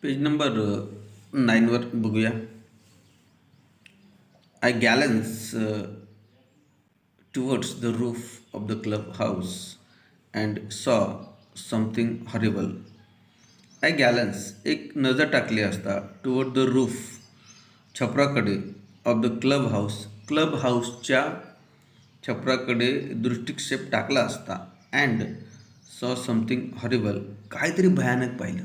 Page number 9वर बघूया. I glance towards the roof of the club house and saw something horrible. I glance एक नजर टाकली असता टुवर्ड द रूफ छपराकडे ऑफ द क्लब हाऊसच्या छपराकडे दृष्टिक्षेप टाकला असता. अँड सॉ समथिंग हॉरिबल काहीतरी भयानक पाहिलं.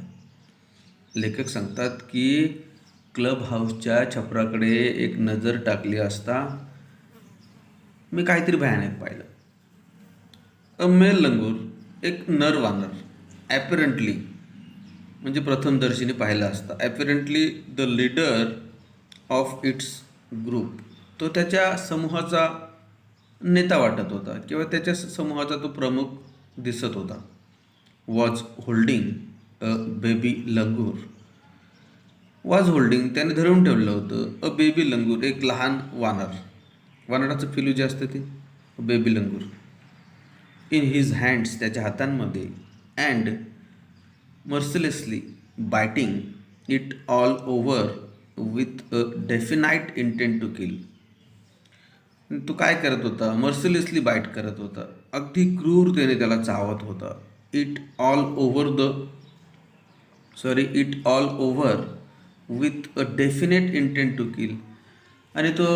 लेखक सांगतात की क्लब हाऊसच्या छपराकडे एक नजर टाकली असता मी काहीतरी भयानक पाहिलं. अ मेल लंगूर एक नर वानर. ॲपरंटली म्हणजे प्रथमदर्शनी पाहिला असता. Apparently the leader of its group तो त्याच्या समूहाचा नेता वाटत होता किंवा त्याच्या समूहाचा तो प्रमुख दिसत होता. Was holding a baby langur. Was holding त्याने धरून ठेवलं होतं. अ बेबी लंगूर एक लहान वानर. वानराचं पिलू जे असतं ते baby langur. In his hands त्याच्या हातांमध्ये. And mercilessly biting it all over with a definite intent to kill. तो काय करत होता? मर्सिलेसली बाईट करत होता. अगदी क्रूरतेने त्याला चावत होता. It all over with a definite intent to kill. आणि तो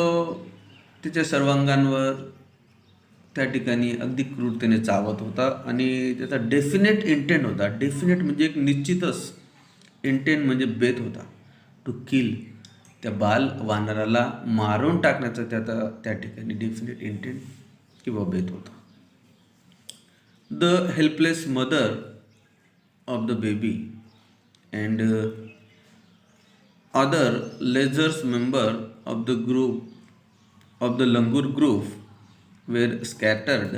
त्याच्या सर्वांगांवर त्या ठिकाणी अगदी क्रूरतेने चावत होता आणि त्याचा डेफिनेट इंटेंट होता. डेफिनेट म्हणजे एक निश्चितच, इंटेंट म्हणजे बेत होता. टू किल त्या बाल वानराला मारून टाकण्याचा त्या ठिकाणी डेफिनेट इंटेंट किंवा बेत होता. The helpless mother of the baby and other leisure member of the langur group were scattered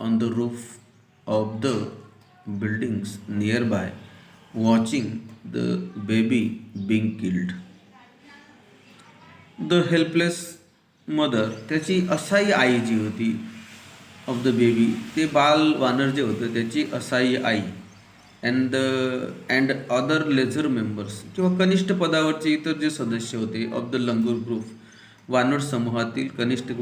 on the roof of the buildings nearby watching the baby being killed. The helpless mother त्याची acai आई जी होती of the baby ते बाल वानर जे होतं त्याची acai I. And other laser members किंवा कनिष्ठ पदावरचे इतर जे सदस्य होते ऑफ द लंगूर ग्रुप वानर समूहातील कनिष्ठ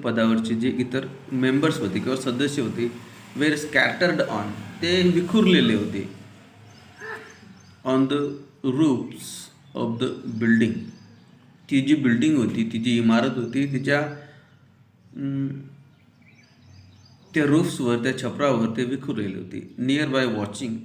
पदावरचे जे इतर मेंबर्स होते किंवा सदस्य होते वेर स्कॅटर्ड ऑन ते विखुरलेले होते. On the roofs of the building ती जी बिल्डिंग होती ती जी इमारत होती तिच्या त्या रूफ्सवर त्या छपरावर ते विखुरलेले होते. Near by watching